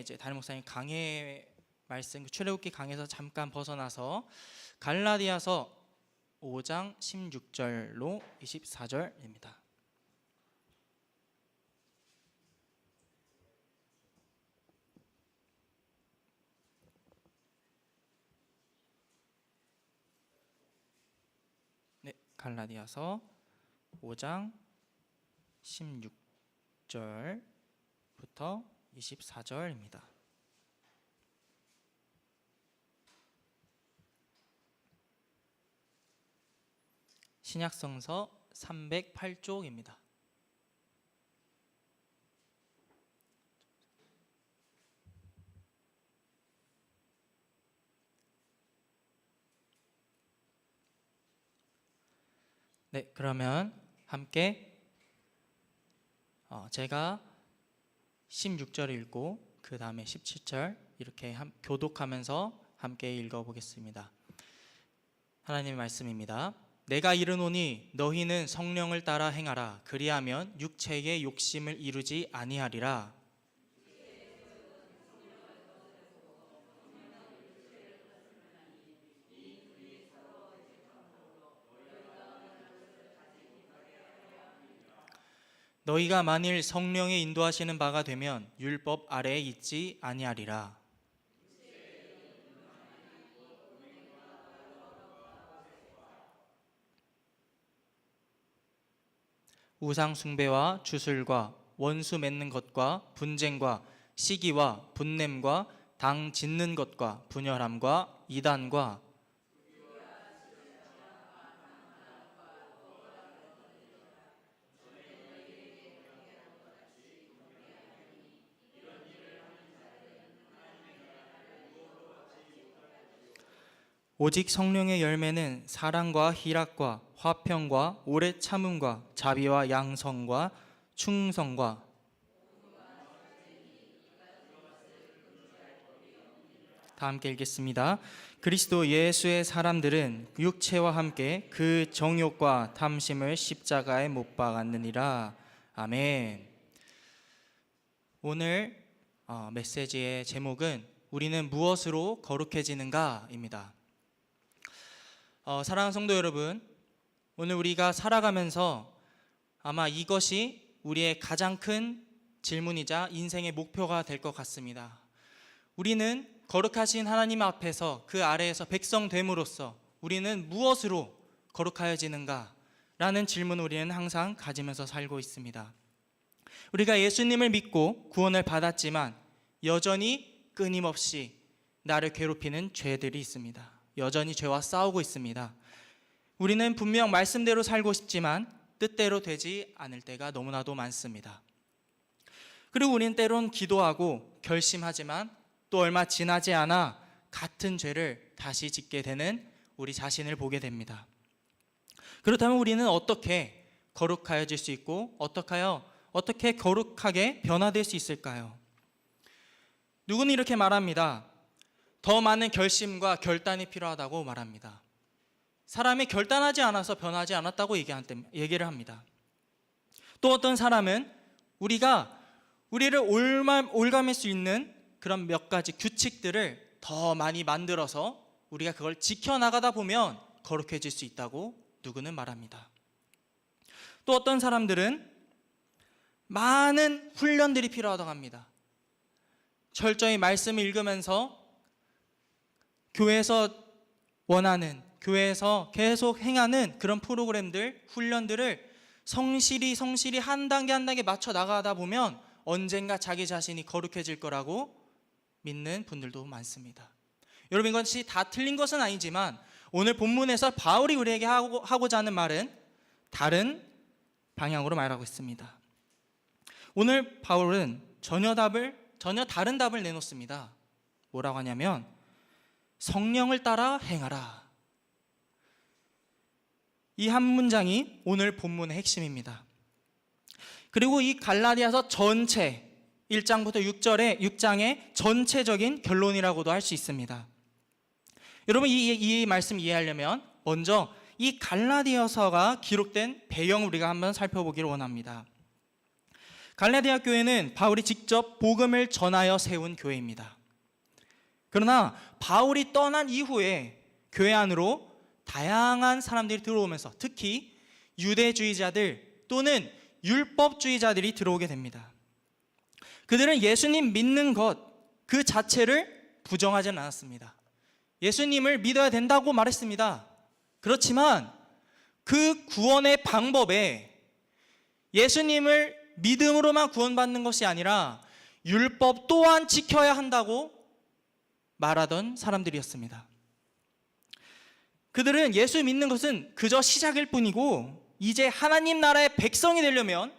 이제 담임 목사님 강해 말씀, 출애굽기 강에서 잠깐 벗어나서 갈라디아서 5장 16절로 24절입니다. 네, 갈라디아서 5장 16절부터 24절입니다. 신약성서 308쪽입니다. 네, 그러면 함께 제가 16절 읽고 그 다음에 17절 이렇게 교독하면서 함께 읽어보겠습니다. 하나님의 말씀입니다. 내가 이르노니 너희는 성령을 따라 행하라. 그리하면 육체의 욕심을 이루지 아니하리라. 너희가 만일 성령의 인도하시는 바가 되면 율법 아래에 있지 아니하리라. 우상 숭배와 주술과 원수 맺는 것과 분쟁과 시기와 분냄과 당 짓는 것과 분열함과 이단과 오직 성령의 열매는 사랑과 희락과 화평과 오래 참음과 자비와 양성과 충성과 다 함께 읽겠습니다. 그리스도 예수의 사람들은 육체와 함께 그 정욕과 탐심을 십자가에 못 박았느니라. 아멘. 오늘 메시지의 제목은 우리는 무엇으로 거룩해지는가입니다. 사랑하는 성도 여러분, 오늘 우리가 살아가면서 아마 이것이 우리의 가장 큰 질문이자 인생의 목표가 될 것 같습니다. 우리는 거룩하신 하나님 앞에서 그 아래에서 백성 됨으로써 우리는 무엇으로 거룩하여지는가? 라는 질문을 우리는 항상 가지면서 살고 있습니다. 우리가 예수님을 믿고 구원을 받았지만 여전히 끊임없이 나를 괴롭히는 죄들이 있습니다. 여전히 죄와 싸우고 있습니다. 우리는 분명 말씀대로 살고 싶지만 뜻대로 되지 않을 때가 너무나도 많습니다. 그리고 우리는 때론 기도하고 결심하지만 또 얼마 지나지 않아 같은 죄를 다시 짓게 되는 우리 자신을 보게 됩니다. 그렇다면 우리는 어떻게 거룩하여질 수 있고 어떻게 거룩하게 변화될 수 있을까요? 누구는 이렇게 말합니다. 더 많은 결심과 결단이 필요하다고 말합니다. 사람이 결단하지 않아서 변하지 않았다고 얘기를 합니다. 또 어떤 사람은 우리를 올감할 수 있는 그런 몇 가지 규칙들을 더 많이 만들어서 우리가 그걸 지켜나가다 보면 거룩해질 수 있다고 누구는 말합니다. 또 어떤 사람들은 많은 훈련들이 필요하다고 합니다. 철저히 말씀을 읽으면서 교회에서 원하는, 교회에서 계속 행하는 그런 프로그램들, 훈련들을 성실히 한 단계 한 단계 맞춰 나가다 보면 언젠가 자기 자신이 거룩해질 거라고 믿는 분들도 많습니다. 여러분, 이것이 다 틀린 것은 아니지만 오늘 본문에서 바울이 우리에게 하고자 하는 말은 다른 방향으로 말하고 있습니다. 오늘 바울은 전혀 다른 답을 내놓습니다. 뭐라고 하냐면 성령을 따라 행하라. 이 한 문장이 오늘 본문의 핵심입니다. 그리고 이 갈라디아서 전체 1장부터 6장의 전체적인 결론이라고도 할 수 있습니다. 여러분, 이 말씀 이해하려면 먼저 이 갈라디아서가 기록된 배경을 우리가 한번 살펴보기를 원합니다. 갈라디아 교회는 바울이 직접 복음을 전하여 세운 교회입니다. 그러나 바울이 떠난 이후에 교회 안으로 다양한 사람들이 들어오면서 특히 유대주의자들 또는 율법주의자들이 들어오게 됩니다. 그들은 예수님 믿는 것 그 자체를 부정하지는 않았습니다. 예수님을 믿어야 된다고 말했습니다. 그렇지만 그 구원의 방법에 예수님을 믿음으로만 구원받는 것이 아니라 율법 또한 지켜야 한다고 말하던 사람들이었습니다. 그들은 예수 믿는 것은 그저 시작일 뿐이고 이제 하나님 나라의 백성이 되려면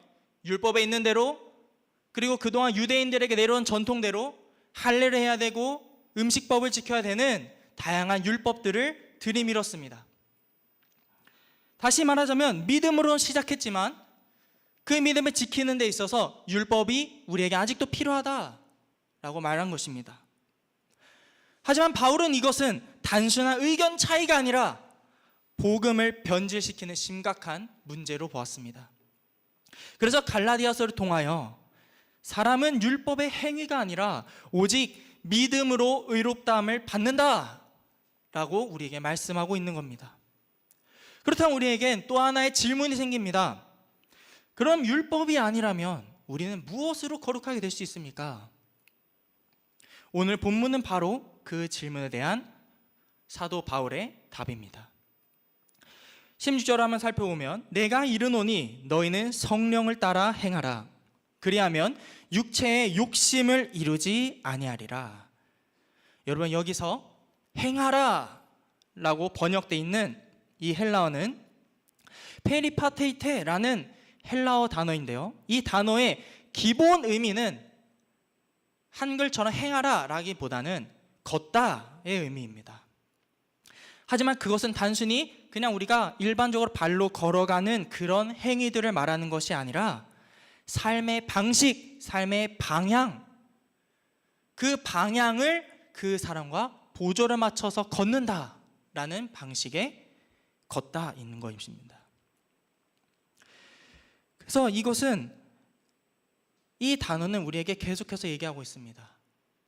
율법에 있는 대로 그리고 그동안 유대인들에게 내려온 전통대로 할례를 해야 되고 음식법을 지켜야 되는 다양한 율법들을 들이밀었습니다. 다시 말하자면 믿음으로 시작했지만 그 믿음을 지키는 데 있어서 율법이 우리에게 아직도 필요하다라고 말한 것입니다. 하지만 바울은 이것은 단순한 의견 차이가 아니라 복음을 변질시키는 심각한 문제로 보았습니다. 그래서 갈라디아서를 통하여 사람은 율법의 행위가 아니라 오직 믿음으로 의롭다함을 받는다라고 우리에게 말씀하고 있는 겁니다. 그렇다면 우리에겐 또 하나의 질문이 생깁니다. 그럼 율법이 아니라면 우리는 무엇으로 거룩하게 될 수 있습니까? 오늘 본문은 바로 그 질문에 대한 사도 바울의 답입니다. 16절 한번 살펴보면 내가 이르노니 너희는 성령을 따라 행하라. 그리하면 육체의 욕심을 이루지 아니하리라. 여러분 여기서 행하라 라고 번역되어 있는 이 헬라어는 페리파테이테라는 헬라어 단어인데요, 이 단어의 기본 의미는 한글처럼 행하라 라기보다는 걷다의 의미입니다. 하지만 그것은 단순히 그냥 우리가 일반적으로 발로 걸어가는 그런 행위들을 말하는 것이 아니라 삶의 방식, 삶의 방향, 그 방향을 그 사람과 보조를 맞춰서 걷는다라는 방식의 걷다 있는 것입니다. 그래서 이 단어는 우리에게 계속해서 얘기하고 있습니다.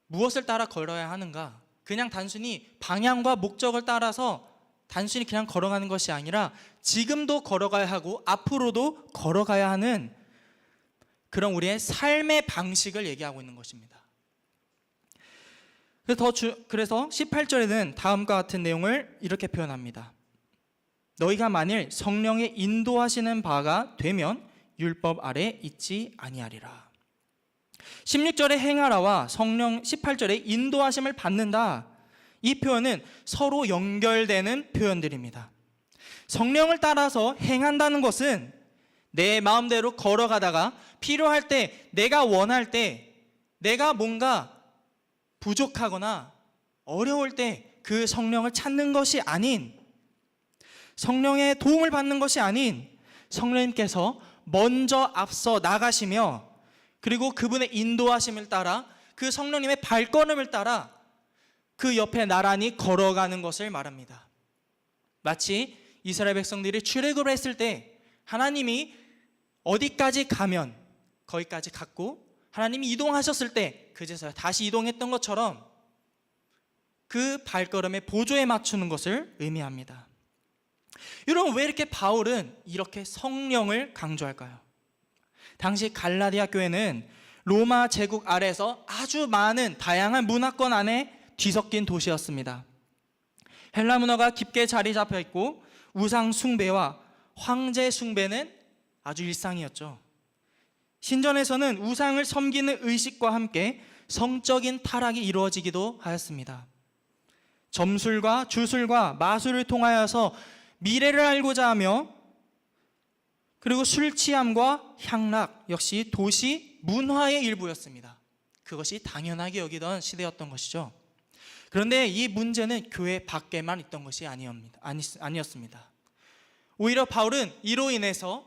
무엇을 따라 걸어야 하는가? 그냥 단순히 방향과 목적을 따라서 단순히 그냥 걸어가는 것이 아니라 지금도 걸어가야 하고 앞으로도 걸어가야 하는 그런 우리의 삶의 방식을 얘기하고 있는 것입니다. 그래서 18절에는 다음과 같은 내용을 이렇게 표현합니다. 너희가 만일 성령의 인도하시는 바가 되면 율법 아래 있지 아니하리라. 16절에 행하라와 성령 18절에 인도하심을 받는다, 이 표현은 서로 연결되는 표현들입니다. 성령을 따라서 행한다는 것은 내 마음대로 걸어가다가 필요할 때, 내가 원할 때, 내가 뭔가 부족하거나 어려울 때 그 성령을 찾는 것이 아닌, 성령의 도움을 받는 것이 아닌 성령님께서 먼저 앞서 나가시며 그리고 그분의 인도하심을 따라 그 성령님의 발걸음을 따라 그 옆에 나란히 걸어가는 것을 말합니다. 마치 이스라엘 백성들이 출애굽을 했을 때 하나님이 어디까지 가면 거기까지 갔고 하나님이 이동하셨을 때 그제서야 다시 이동했던 것처럼 그 발걸음의 보조에 맞추는 것을 의미합니다. 여러분, 왜 이렇게 바울은 이렇게 성령을 강조할까요? 당시 갈라디아 교회는 로마 제국 아래에서 아주 많은 다양한 문화권 안에 뒤섞인 도시였습니다. 헬라 문화가 깊게 자리 잡혀 있고 우상 숭배와 황제 숭배는 아주 일상이었죠. 신전에서는 우상을 섬기는 의식과 함께 성적인 타락이 이루어지기도 하였습니다. 점술과 주술과 마술을 통하여서 미래를 알고자 하며, 그리고 술 취함과 향락 역시 도시 문화의 일부였습니다. 그것이 당연하게 여기던 시대였던 것이죠. 그런데 이 문제는 교회 밖에만 있던 것이 아니었습니다. 오히려 바울은 이로 인해서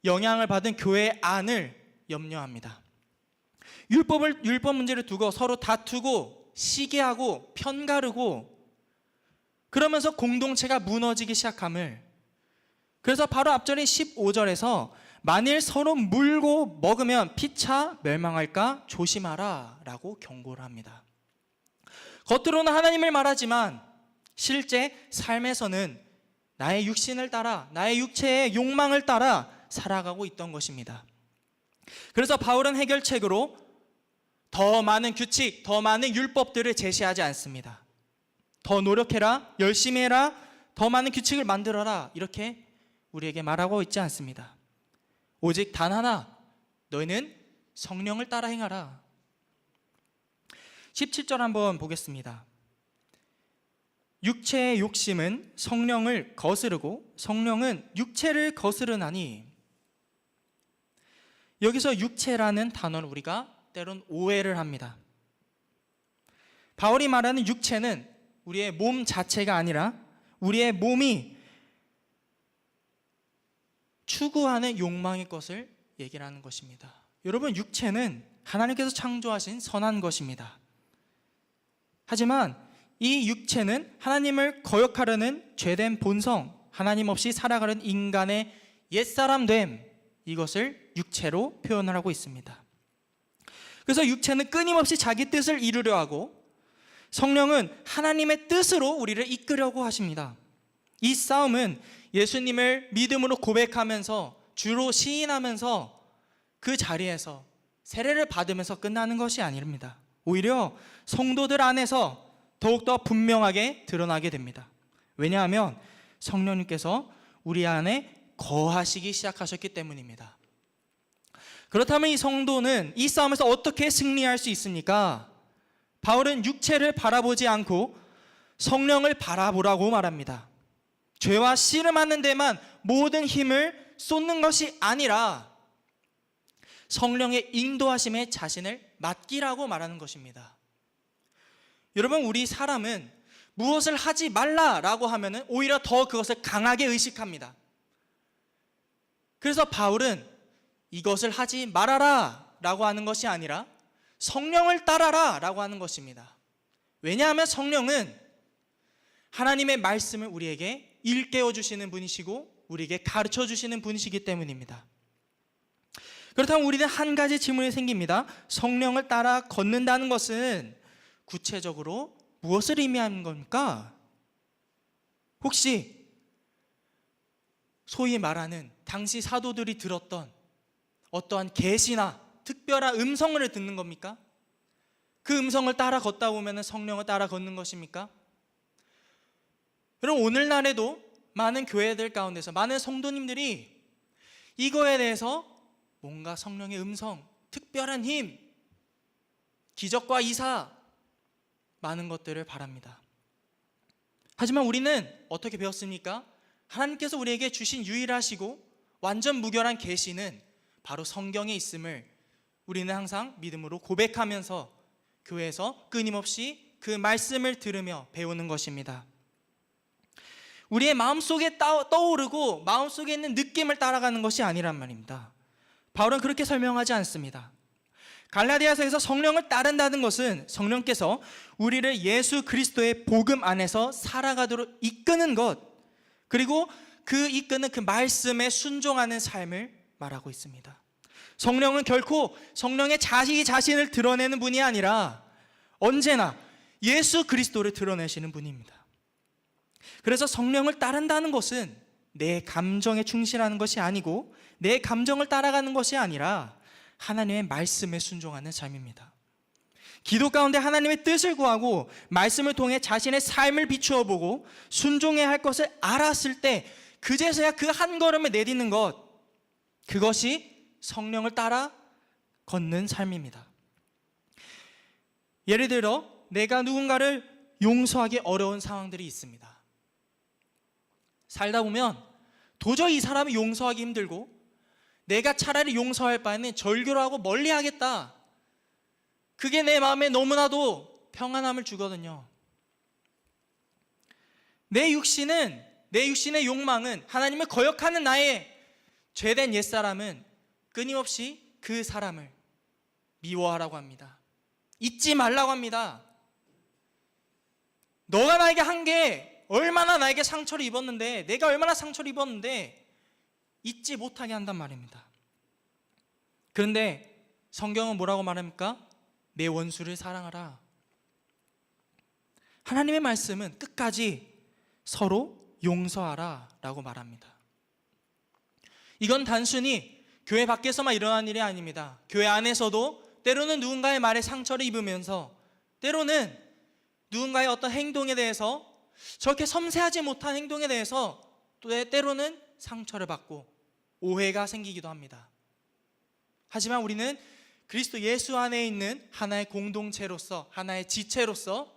영향을 받은 교회 안을 염려합니다. 율법 문제를 두고 서로 다투고 시기하고 편가르고 그러면서 공동체가 무너지기 시작함을, 그래서 바로 앞절인 15절에서 만일 서로 물고 먹으면 피차 멸망할까 조심하라 라고 경고를 합니다. 겉으로는 하나님을 말하지만 실제 삶에서는 나의 육신을 따라, 나의 육체의 욕망을 따라 살아가고 있던 것입니다. 그래서 바울은 해결책으로 더 많은 규칙, 더 많은 율법들을 제시하지 않습니다. 더 노력해라, 열심히 해라, 더 많은 규칙을 만들어라, 이렇게 우리에게 말하고 있지 않습니다. 오직 단 하나, 너희는 성령을 따라 행하라. 17절 한번 보겠습니다. 육체의 욕심은 성령을 거스르고 성령은 육체를 거스르나니. 여기서 육체라는 단어를 우리가 때론 오해를 합니다. 바울이 말하는 육체는 우리의 몸 자체가 아니라 우리의 몸이 추구하는 욕망의 것을 얘기를 하는 것입니다. 여러분, 육체는 하나님께서 창조하신 선한 것입니다. 하지만 이 육체는 하나님을 거역하려는 죄된 본성, 하나님 없이 살아가는 인간의 옛사람됨, 이것을 육체로 표현을 하고 있습니다. 그래서 육체는 끊임없이 자기 뜻을 이루려 하고 성령은 하나님의 뜻으로 우리를 이끌려고 하십니다. 이 싸움은 예수님을 믿음으로 고백하면서 주로 시인하면서 그 자리에서 세례를 받으면서 끝나는 것이 아닙니다. 오히려 성도들 안에서 더욱더 분명하게 드러나게 됩니다. 왜냐하면 성령님께서 우리 안에 거하시기 시작하셨기 때문입니다. 그렇다면 이 성도는 이 싸움에서 어떻게 승리할 수 있습니까? 바울은 육체를 바라보지 않고 성령을 바라보라고 말합니다. 죄와 씨름하는 데만 모든 힘을 쏟는 것이 아니라 성령의 인도하심에 자신을 맡기라고 말하는 것입니다. 여러분, 우리 사람은 무엇을 하지 말라라고 하면 오히려 더 그것을 강하게 의식합니다. 그래서 바울은 이것을 하지 말아라 라고 하는 것이 아니라 성령을 따라라 라고 하는 것입니다. 왜냐하면 성령은 하나님의 말씀을 우리에게 일깨워 주시는 분이시고 우리에게 가르쳐 주시는 분이시기 때문입니다. 그렇다면 우리는 한 가지 질문이 생깁니다. 성령을 따라 걷는다는 것은 구체적으로 무엇을 의미하는 겁니까? 혹시 소위 말하는 당시 사도들이 들었던 어떠한 계시나 특별한 음성을 듣는 겁니까? 그 음성을 따라 걷다 보면 성령을 따라 걷는 것입니까? 여러분, 오늘날에도 많은 교회들 가운데서 많은 성도님들이 이거에 대해서 뭔가 성령의 음성, 특별한 힘, 기적과 이사, 많은 것들을 바랍니다. 하지만 우리는 어떻게 배웠습니까? 하나님께서 우리에게 주신 유일하시고 완전 무결한 계시는 바로 성경에 있음을 우리는 항상 믿음으로 고백하면서 교회에서 끊임없이 그 말씀을 들으며 배우는 것입니다. 우리의 마음속에 떠오르고 마음속에 있는 느낌을 따라가는 것이 아니란 말입니다. 바울은 그렇게 설명하지 않습니다. 갈라디아서에서 성령을 따른다는 것은 성령께서 우리를 예수 그리스도의 복음 안에서 살아가도록 이끄는 것, 그리고 그 이끄는 그 말씀에 순종하는 삶을 말하고 있습니다. 성령은 결코 성령의 자신을 드러내는 분이 아니라 언제나 예수 그리스도를 드러내시는 분입니다. 그래서 성령을 따른다는 것은 내 감정에 충실하는 것이 아니고 내 감정을 따라가는 것이 아니라 하나님의 말씀에 순종하는 삶입니다. 기도 가운데 하나님의 뜻을 구하고 말씀을 통해 자신의 삶을 비추어 보고 순종해야 할 것을 알았을 때 그제서야 그 한 걸음을 내딛는 것, 그것이 성령을 따라 걷는 삶입니다. 예를 들어 내가 누군가를 용서하기 어려운 상황들이 있습니다. 살다 보면 도저히 이 사람을 용서하기 힘들고 내가 차라리 용서할 바에는 절교를 하고 멀리하겠다, 그게 내 마음에 너무나도 평안함을 주거든요. 내 육신의 욕망은, 하나님을 거역하는 나의 죄된 옛사람은 끊임없이 그 사람을 미워하라고 합니다. 잊지 말라고 합니다. 너가 나에게 한 게 얼마나 나에게 상처를 입었는데, 내가 얼마나 상처를 입었는데 잊지 못하게 한단 말입니다. 그런데 성경은 뭐라고 말합니까? 내 원수를 사랑하라. 하나님의 말씀은 끝까지 서로 용서하라 라고 말합니다. 이건 단순히 교회 밖에서만 일어난 일이 아닙니다. 교회 안에서도 때로는 누군가의 말에 상처를 입으면서, 때로는 누군가의 어떤 행동에 대해서, 저렇게 섬세하지 못한 행동에 대해서 또 때로는 상처를 받고 오해가 생기기도 합니다. 하지만 우리는 그리스도 예수 안에 있는 하나의 공동체로서, 하나의 지체로서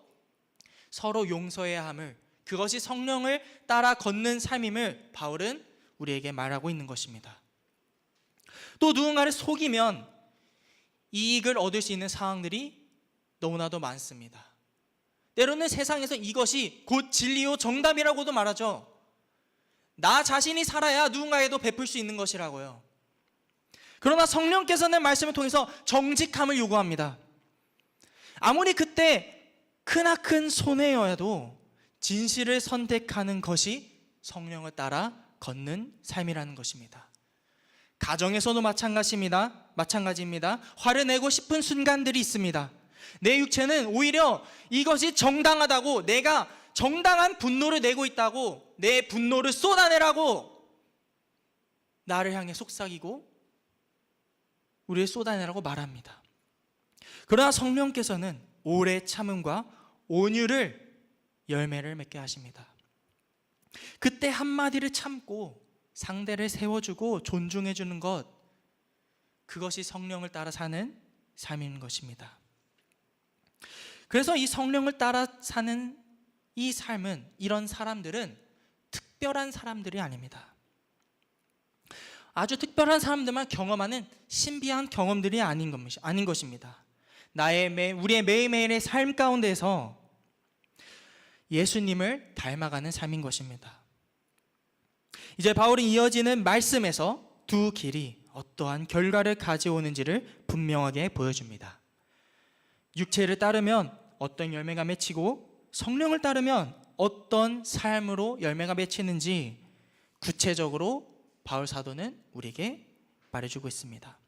서로 용서해야 함을, 그것이 성령을 따라 걷는 삶임을 바울은 우리에게 말하고 있는 것입니다. 또 누군가를 속이면 이익을 얻을 수 있는 상황들이 너무나도 많습니다. 때로는 세상에서 이것이 곧 진리요 정답이라고도 말하죠. 나 자신이 살아야 누군가에도 베풀 수 있는 것이라고요. 그러나 성령께서는 말씀을 통해서 정직함을 요구합니다. 아무리 그때 크나큰 손해여도 진실을 선택하는 것이 성령을 따라 걷는 삶이라는 것입니다. 가정에서도 마찬가지입니다. 화를 내고 싶은 순간들이 있습니다. 내 육체는 오히려 이것이 정당하다고, 내가 정당한 분노를 내고 있다고, 내 분노를 쏟아내라고 나를 향해 속삭이고 우리를 쏟아내라고 말합니다. 그러나 성령께서는 오래 참음과 온유를 열매를 맺게 하십니다. 그때 한마디를 참고 상대를 세워주고 존중해주는 것, 그것이 성령을 따라 사는 삶인 것입니다. 그래서 이 성령을 따라 사는 이 삶은, 이런 사람들은 특별한 사람들이 아닙니다. 아주 특별한 사람들만 경험하는 신비한 경험들이 아닌 것입니다. 우리의 매일매일의 삶 가운데서 예수님을 닮아가는 삶인 것입니다. 이제 바울은 이어지는 말씀에서 두 길이 어떠한 결과를 가져오는지를 분명하게 보여줍니다. 육체를 따르면 어떤 열매가 맺히고 성령을 따르면 어떤 삶으로 열매가 맺히는지 구체적으로 바울 사도는 우리에게 말해주고 있습니다.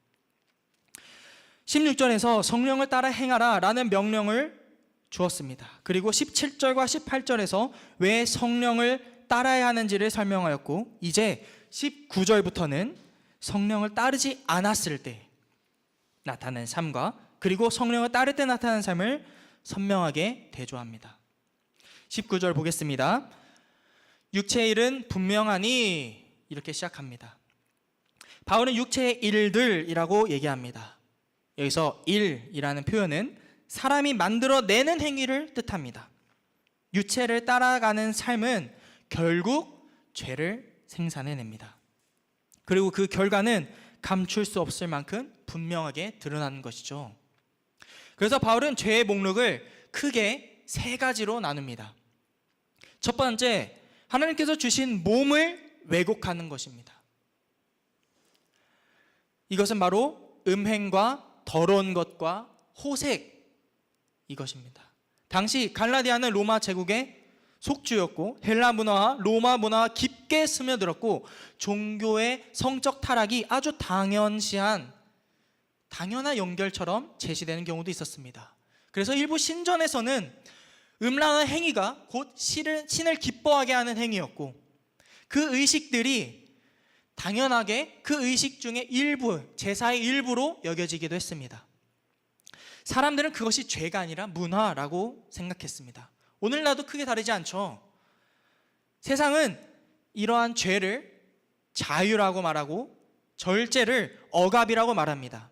16절에서 성령을 따라 행하라 라는 명령을 주었습니다. 그리고 17절과 18절에서 왜 성령을 따라야 하는지를 설명하였고, 이제 19절부터는 성령을 따르지 않았을 때 나타나는 삶과 그리고 성령을 따를 때 나타나는 삶을 선명하게 대조합니다. 19절 보겠습니다. 육체의 일은 분명하니, 이렇게 시작합니다. 바울은 육체의 일들이라고 얘기합니다. 여기서 일이라는 표현은 사람이 만들어내는 행위를 뜻합니다. 육체를 따라가는 삶은 결국 죄를 생산해냅니다. 그리고 그 결과는 감출 수 없을 만큼 분명하게 드러나는 것이죠. 그래서 바울은 죄의 목록을 크게 세 가지로 나눕니다. 첫 번째, 하나님께서 주신 몸을 왜곡하는 것입니다. 이것은 바로 음행과 더러운 것과 호색, 이것입니다. 당시 갈라디아는 로마 제국의 속주였고 헬라 문화와 로마 문화와 깊게 스며들었고 종교의 성적 타락이 아주 당연한 연결처럼 제시되는 경우도 있었습니다. 그래서 일부 신전에서는 음란한 행위가 곧 신을 기뻐하게 하는 행위였고, 그 의식들이 당연하게 그 의식 중에 일부, 제사의 일부로 여겨지기도 했습니다. 사람들은 그것이 죄가 아니라 문화라고 생각했습니다. 오늘날도 크게 다르지 않죠. 세상은 이러한 죄를 자유라고 말하고 절제를 억압이라고 말합니다.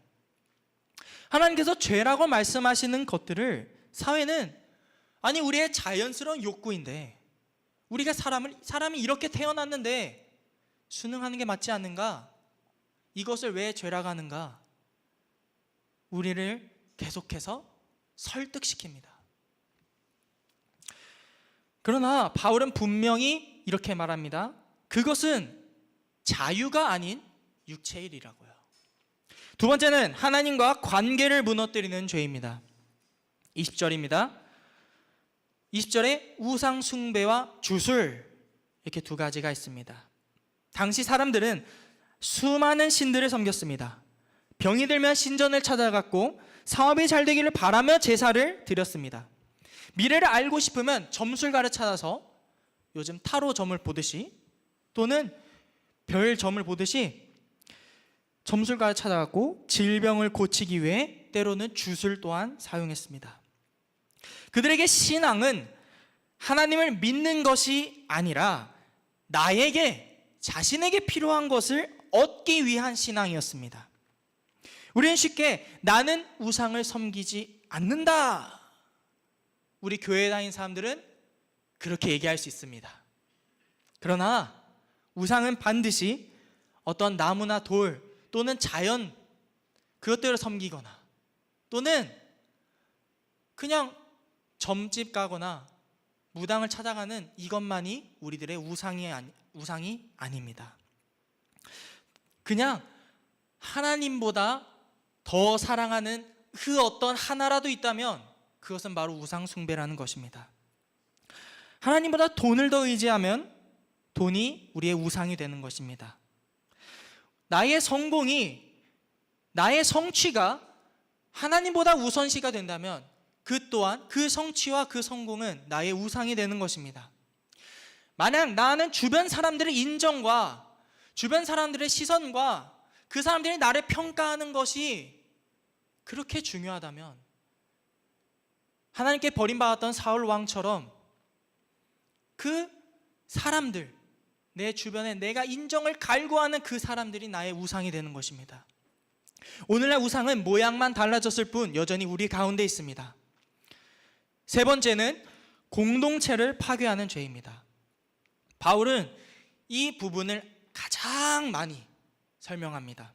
하나님께서 죄라고 말씀하시는 것들을 사회는 아니 우리의 자연스러운 욕구인데, 우리가 사람이 이렇게 태어났는데 순응하는 게 맞지 않는가? 이것을 왜 죄라고 하는가? 우리를 계속해서 설득시킵니다. 그러나 바울은 분명히 이렇게 말합니다. 그것은 자유가 아닌 육체의 일이라고요. 두 번째는 하나님과 관계를 무너뜨리는 죄입니다. 20절입니다. 20절에 우상 숭배와 주술, 이렇게 두 가지가 있습니다. 당시 사람들은 수많은 신들을 섬겼습니다. 병이 들면 신전을 찾아갔고 사업이 잘 되기를 바라며 제사를 드렸습니다. 미래를 알고 싶으면 점술가를 찾아서 요즘 타로 점을 보듯이 또는 별 점을 보듯이 점술가를 찾아갔고 질병을 고치기 위해 때로는 주술 또한 사용했습니다. 그들에게 신앙은 하나님을 믿는 것이 아니라 자신에게 필요한 것을 얻기 위한 신앙이었습니다. 우리는 쉽게 나는 우상을 섬기지 않는다. 우리 교회에 다니는 사람들은 그렇게 얘기할 수 있습니다. 그러나 우상은 반드시 어떤 나무나 돌 또는 자연 그것들을 섬기거나 또는 그냥 점집 가거나 무당을 찾아가는 이것만이 우리들의 우상이 아닙니다. 그냥 하나님보다 더 사랑하는 그 어떤 하나라도 있다면 그것은 바로 우상 숭배라는 것입니다. 하나님보다 돈을 더 의지하면 돈이 우리의 우상이 되는 것입니다. 나의 성공이, 나의 성취가 하나님보다 우선시가 된다면 그 또한 그 성취와 그 성공은 나의 우상이 되는 것입니다. 만약 나는 주변 사람들의 인정과 주변 사람들의 시선과 그 사람들이 나를 평가하는 것이 그렇게 중요하다면 하나님께 버림받았던 사울 왕처럼 그 사람들, 내 주변에 내가 인정을 갈구하는 그 사람들이 나의 우상이 되는 것입니다. 오늘날 우상은 모양만 달라졌을 뿐 여전히 우리 가운데 있습니다. 세 번째는 공동체를 파괴하는 죄입니다. 바울은 이 부분을 가장 많이 설명합니다.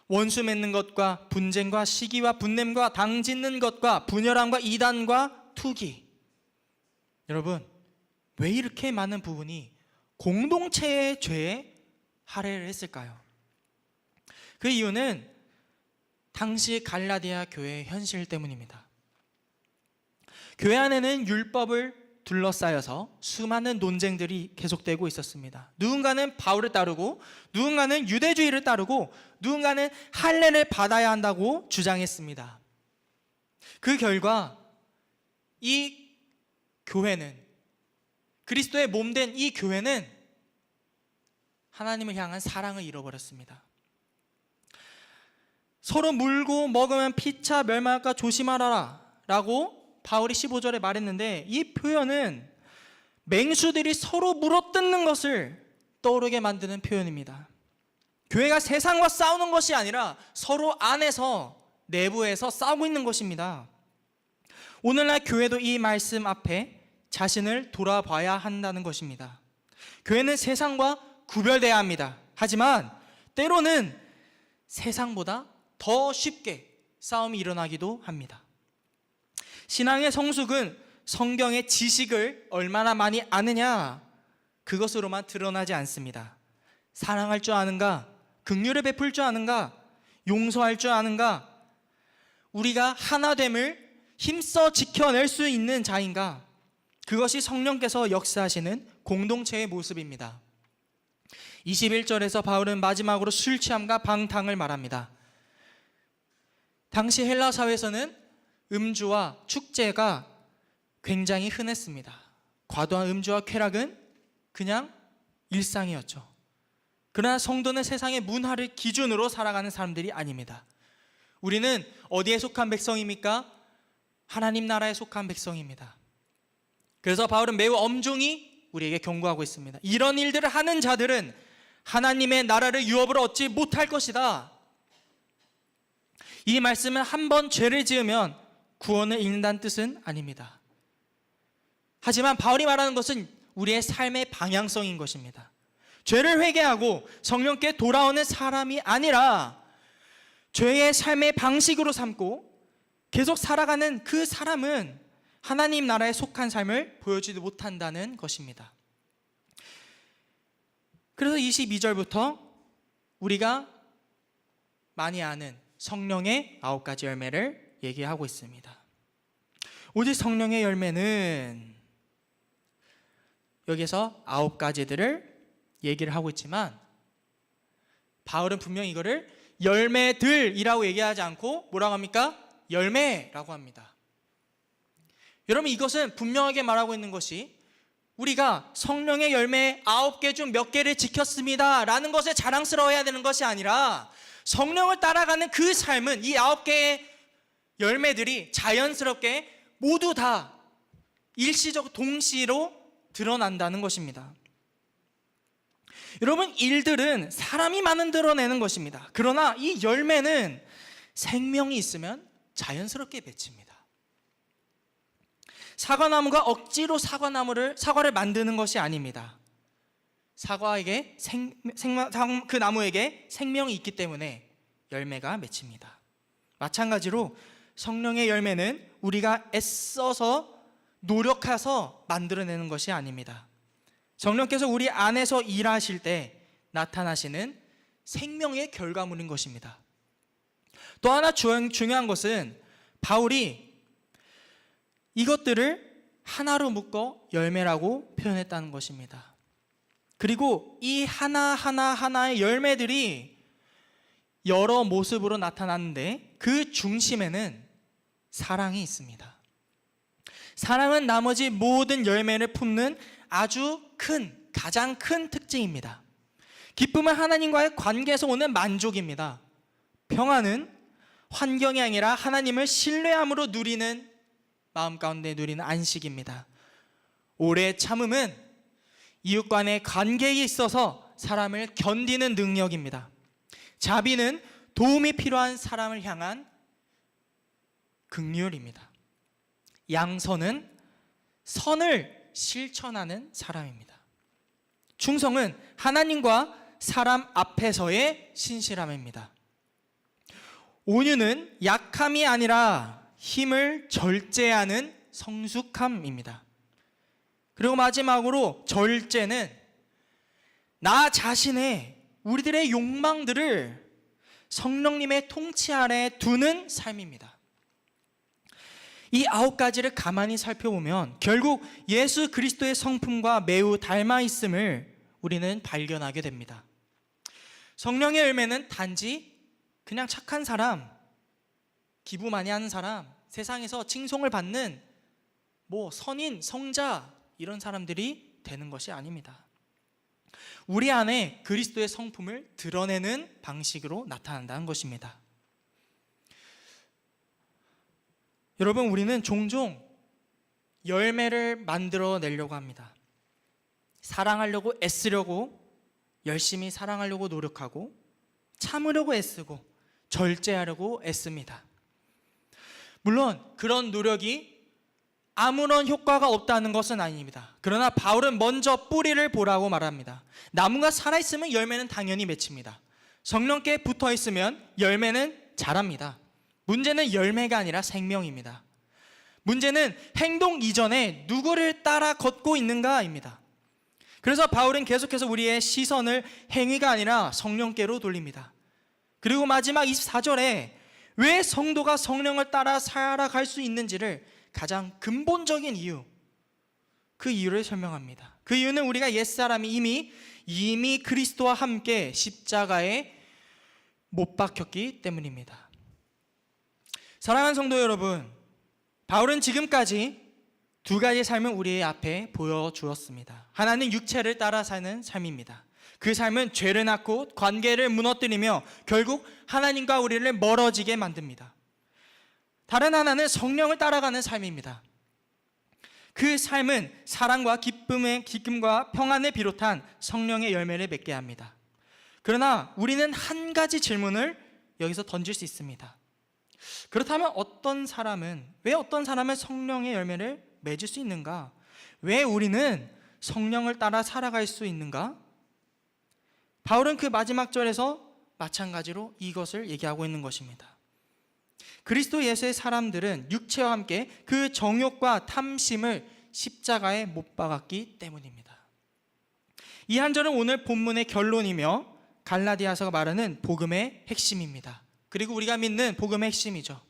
원수 맺는 것과 분쟁과 시기와 분냄과 당 짓는 것과 분열함과 이단과 투기. 여러분, 왜 이렇게 많은 부분이 공동체의 죄에 할애를 했을까요? 그 이유는 당시 갈라디아 교회의 현실 때문입니다. 교회 안에는 율법을 둘러싸여서 수많은 논쟁들이 계속되고 있었습니다. 누군가는 바울을 따르고 누군가는 유대주의를 따르고 누군가는 할례를 받아야 한다고 주장했습니다. 그 결과 이 교회는, 그리스도의 몸된 이 교회는 하나님을 향한 사랑을 잃어버렸습니다. 서로 물고 먹으면 피차 멸망할까 조심하라 라고 바울이 15절에 말했는데, 이 표현은 맹수들이 서로 물어뜯는 것을 떠오르게 만드는 표현입니다. 교회가 세상과 싸우는 것이 아니라 서로 안에서, 내부에서 싸우고 있는 것입니다. 오늘날 교회도 이 말씀 앞에 자신을 돌아봐야 한다는 것입니다. 교회는 세상과 구별돼야 합니다. 하지만 때로는 세상보다 더 쉽게 싸움이 일어나기도 합니다. 신앙의 성숙은 성경의 지식을 얼마나 많이 아느냐, 그것으로만 드러나지 않습니다. 사랑할 줄 아는가? 긍휼을 베풀 줄 아는가? 용서할 줄 아는가? 우리가 하나됨을 힘써 지켜낼 수 있는 자인가? 그것이 성령께서 역사하시는 공동체의 모습입니다. 21절에서 바울은 마지막으로 술 취함과 방탕을 말합니다. 당시 헬라 사회에서는 음주와 축제가 굉장히 흔했습니다. 과도한 음주와 쾌락은 그냥 일상이었죠. 그러나 성도는 세상의 문화를 기준으로 살아가는 사람들이 아닙니다. 우리는 어디에 속한 백성입니까? 하나님 나라에 속한 백성입니다. 그래서 바울은 매우 엄중히 우리에게 경고하고 있습니다. 이런 일들을 하는 자들은 하나님의 나라를 유업으로 얻지 못할 것이다. 이 말씀은 한 번 죄를 지으면 구원을 잃는다는 뜻은 아닙니다. 하지만 바울이 말하는 것은 우리의 삶의 방향성인 것입니다. 죄를 회개하고 성령께 돌아오는 사람이 아니라 죄의 삶의 방식으로 삼고 계속 살아가는 그 사람은 하나님 나라에 속한 삶을 보여주지 못한다는 것입니다. 그래서 22절부터 우리가 많이 아는 성령의 9가지 열매를 얘기하고 있습니다. 오직 성령의 열매는 여기서 9가지들을 얘기를 하고 있지만 바울은 분명히 이거를 열매들이라고 얘기하지 않고 뭐라고 합니까? 열매라고 합니다. 여러분, 이것은 분명하게 말하고 있는 것이 우리가 성령의 열매 9개 중 몇 개를 지켰습니다 라는 것에 자랑스러워해야 되는 것이 아니라 성령을 따라가는 그 삶은 이 9개의 열매들이 자연스럽게 모두 다 일시적 동시로 드러난다는 것입니다. 여러분, 일들은 사람이 만들어내는 것입니다. 그러나 이 열매는 생명이 있으면 자연스럽게 맺힙니다. 사과나무가 억지로 사과를 만드는 것이 아닙니다. 사과에게 그 나무에게 생명이 있기 때문에 열매가 맺힙니다. 마찬가지로 성령의 열매는 우리가 애써서 노력해서 만들어내는 것이 아닙니다. 성령께서 우리 안에서 일하실 때 나타나시는 생명의 결과물인 것입니다. 또 하나 중요한 것은 바울이 이것들을 하나로 묶어 열매라고 표현했다는 것입니다. 그리고 이 하나의 열매들이 여러 모습으로 나타나는데 그 중심에는 사랑이 있습니다. 사랑은 나머지 모든 열매를 품는 아주 가장 큰 특징입니다. 기쁨은 하나님과의 관계에서 오는 만족입니다. 평안은 환경이 아니라 하나님을 신뢰함으로 누리는 마음 가운데 누리는 안식입니다. 오래 참음은 이웃 간의 관계에 있어서 사람을 견디는 능력입니다. 자비는 도움이 필요한 사람을 향한 긍휼입니다. 양선은 선을 실천하는 사람입니다. 충성은 하나님과 사람 앞에서의 신실함입니다. 온유는 약함이 아니라 힘을 절제하는 성숙함입니다. 그리고 마지막으로 절제는 나 자신의 우리들의 욕망들을 성령님의 통치 아래 두는 삶입니다. 이 9가지를 가만히 살펴보면 결국 예수 그리스도의 성품과 매우 닮아 있음을 우리는 발견하게 됩니다. 성령의 열매는 단지 그냥 착한 사람, 기부 많이 하는 사람, 세상에서 칭송을 받는 선인, 성자 이런 사람들이 되는 것이 아닙니다. 우리 안에 그리스도의 성품을 드러내는 방식으로 나타난다는 것입니다. 여러분, 우리는 종종 열매를 만들어내려고 합니다. 사랑하려고 애쓰려고, 열심히 사랑하려고 노력하고, 참으려고 애쓰고, 절제하려고 애씁니다. 물론 그런 노력이 아무런 효과가 없다는 것은 아닙니다. 그러나 바울은 먼저 뿌리를 보라고 말합니다. 나무가 살아있으면 열매는 당연히 맺힙니다. 성령께 붙어있으면 열매는 자랍니다. 문제는 열매가 아니라 생명입니다. 문제는 행동 이전에 누구를 따라 걷고 있는가입니다. 그래서 바울은 계속해서 우리의 시선을 행위가 아니라 성령께로 돌립니다. 그리고 마지막 24절에 왜 성도가 성령을 따라 살아갈 수 있는지를 가장 근본적인 이유, 그 이유를 설명합니다. 그 이유는 우리가 옛사람이 이미 그리스도와 함께 십자가에 못 박혔기 때문입니다. 사랑하는 성도 여러분, 바울은 지금까지 2가지의 삶을 우리 앞에 보여주었습니다. 하나는 육체를 따라 사는 삶입니다. 그 삶은 죄를 낳고 관계를 무너뜨리며 결국 하나님과 우리를 멀어지게 만듭니다. 다른 하나는 성령을 따라가는 삶입니다. 그 삶은 사랑과 기쁨과 평안을 비롯한 성령의 열매를 맺게 합니다. 그러나 우리는 한 가지 질문을 여기서 던질 수 있습니다. 그렇다면 왜 어떤 사람은 성령의 열매를 맺을 수 있는가? 왜 우리는 성령을 따라 살아갈 수 있는가? 바울은 그 마지막 절에서 마찬가지로 이것을 얘기하고 있는 것입니다. 그리스도 예수의 사람들은 육체와 함께 그 정욕과 탐심을 십자가에 못 박았기 때문입니다. 이 한 절은 오늘 본문의 결론이며 갈라디아서가 말하는 복음의 핵심입니다. 그리고 우리가 믿는 복음의 핵심이죠.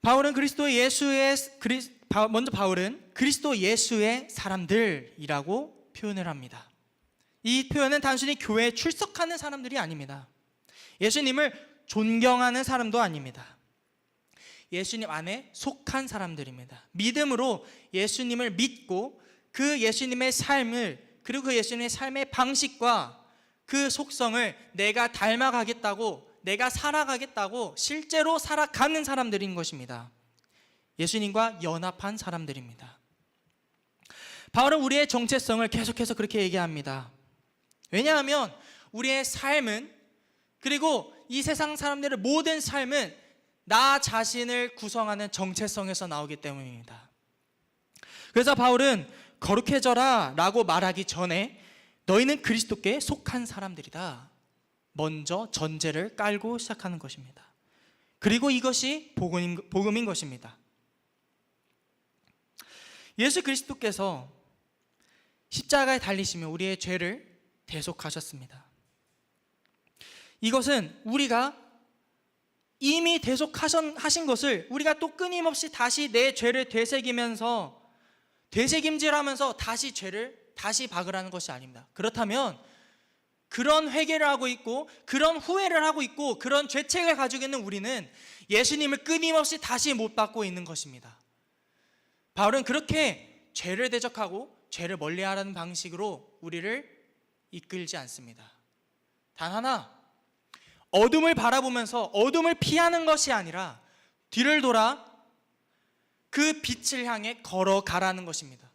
바울은 그리스도 예수의 사람들이라고 표현을 합니다. 이 표현은 단순히 교회에 출석하는 사람들이 아닙니다. 예수님을 존경하는 사람도 아닙니다. 예수님 안에 속한 사람들입니다. 믿음으로 예수님을 믿고 그 예수님의 삶을, 그리고 그 예수님의 삶의 방식과 그 속성을 내가 닮아가겠다고, 내가 살아가겠다고 실제로 살아가는 사람들인 것입니다. 예수님과 연합한 사람들입니다. 바울은 우리의 정체성을 계속해서 그렇게 얘기합니다. 왜냐하면 우리의 삶은, 그리고 이 세상 사람들의 모든 삶은 나 자신을 구성하는 정체성에서 나오기 때문입니다. 그래서 바울은 거룩해져라 라고 말하기 전에 너희는 그리스도께 속한 사람들이다, 먼저 전제를 깔고 시작하는 것입니다. 그리고 이것이 복음인 것입니다. 예수 그리스도께서 십자가에 달리시며 우리의 죄를 대속하셨습니다. 이것은 우리가 이미 대속하신 것을 우리가 또 끊임없이 다시 내 죄를 되새김질하면서 다시 죄를 다시 박으라는 것이 아닙니다. 그렇다면 그런 회개를 하고 있고, 그런 후회를 하고 있고, 그런 죄책을 가지고 있는 우리는 예수님을 끊임없이 다시 못 받고 있는 것입니다. 바울은 그렇게 죄를 대적하고 죄를 멀리하라는 방식으로 우리를 이끌지 않습니다. 단 하나, 어둠을 바라보면서 어둠을 피하는 것이 아니라 뒤를 돌아 그 빛을 향해 걸어가라는 것입니다.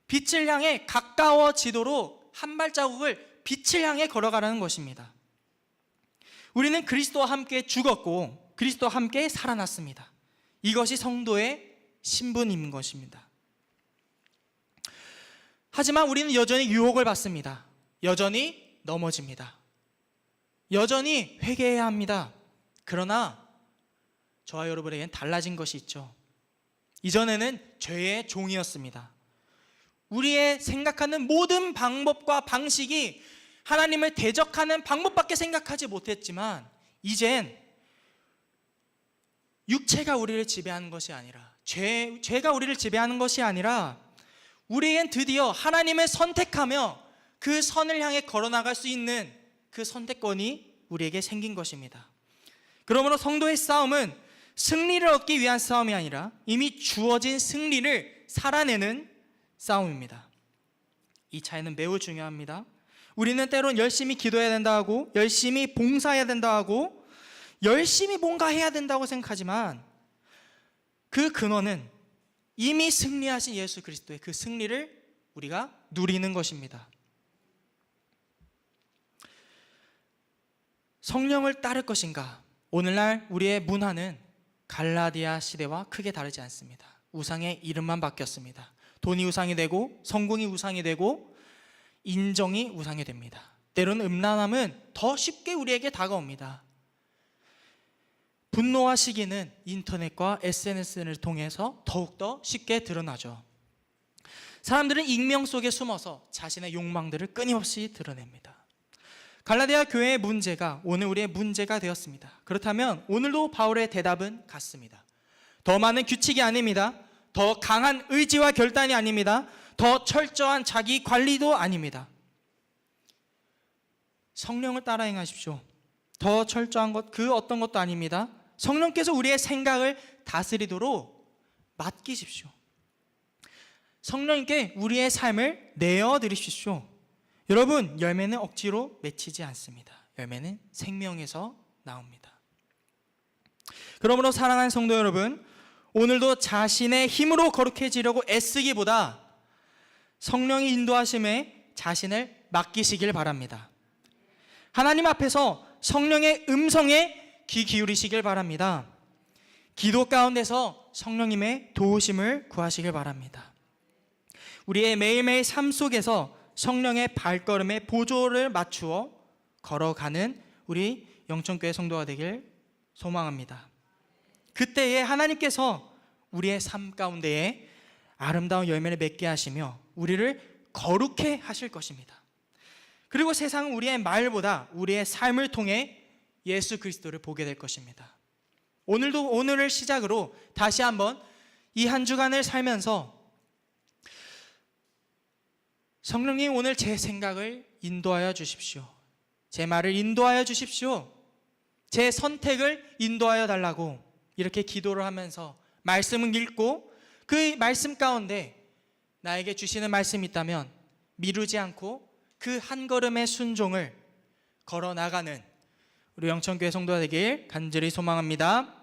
빛을 향해 가까워지도록 한 발자국을 빛을 향해 걸어가라는 것입니다. 우리는 그리스도와 함께 죽었고 그리스도와 함께 살아났습니다. 이것이 성도의 신분인 것입니다. 하지만 우리는 여전히 유혹을 받습니다. 여전히 넘어집니다. 여전히 회개해야 합니다. 그러나 저와 여러분에겐 달라진 것이 있죠. 이전에는 죄의 종이었습니다. 우리의 생각하는 모든 방법과 방식이 하나님을 대적하는 방법밖에 생각하지 못했지만, 이젠 육체가 우리를 지배하는 것이 아니라, 죄가 우리를 지배하는 것이 아니라, 우리에겐 드디어 하나님을 선택하며 그 선을 향해 걸어나갈 수 있는 그 선택권이 우리에게 생긴 것입니다. 그러므로 성도의 싸움은 승리를 얻기 위한 싸움이 아니라 이미 주어진 승리를 살아내는 싸움입니다. 이 차이는 매우 중요합니다. 우리는 때론 열심히 기도해야 된다 하고, 열심히 봉사해야 된다 하고, 열심히 뭔가 해야 된다고 생각하지만, 그 근원은 이미 승리하신 예수 그리스도의 그 승리를 우리가 누리는 것입니다. 성령을 따를 것인가? 오늘날 우리의 문화는 갈라디아 시대와 크게 다르지 않습니다. 우상의 이름만 바뀌었습니다. 돈이 우상이 되고, 성공이 우상이 되고, 인정이 우상이 됩니다. 때로는 음란함은 더 쉽게 우리에게 다가옵니다. 분노와 시기는 인터넷과 SNS를 통해서 더욱더 쉽게 드러나죠. 사람들은 익명 속에 숨어서 자신의 욕망들을 끊임없이 드러냅니다. 갈라디아 교회의 문제가 오늘 우리의 문제가 되었습니다. 그렇다면 오늘도 바울의 대답은 같습니다. 더 많은 규칙이 아닙니다. 더 강한 의지와 결단이 아닙니다. 더 철저한 자기 관리도 아닙니다. 성령을 따라 행하십시오. 더 철저한 것, 그 어떤 것도 아닙니다. 성령께서 우리의 생각을 다스리도록 맡기십시오. 성령님께 우리의 삶을 내어드리십시오. 여러분, 열매는 억지로 맺히지 않습니다. 열매는 생명에서 나옵니다. 그러므로 사랑하는 성도 여러분, 오늘도 자신의 힘으로 거룩해지려고 애쓰기보다 성령의 인도하심에 자신을 맡기시길 바랍니다. 하나님 앞에서 성령의 음성에 귀 기울이시길 바랍니다. 기도 가운데서 성령님의 도우심을 구하시길 바랍니다. 우리의 매일매일 삶 속에서 성령의 발걸음에 보조를 맞추어 걸어가는 우리 영천교회 성도가 되길 소망합니다. 그때에 하나님께서 우리의 삶 가운데에 아름다운 열매를 맺게 하시며 우리를 거룩해 하실 것입니다. 그리고 세상은 우리의 말보다 우리의 삶을 통해 예수 그리스도를 보게 될 것입니다. 오늘을 시작으로 다시 한번 이 한 주간을 살면서 성령님, 오늘 제 생각을 인도하여 주십시오. 제 말을 인도하여 주십시오. 제 선택을 인도하여 달라고 이렇게 기도를 하면서 말씀을 읽고 그 말씀 가운데 나에게 주시는 말씀이 있다면 미루지 않고 그 한 걸음의 순종을 걸어 나가는 우리 영천교회 성도가 되길 간절히 소망합니다.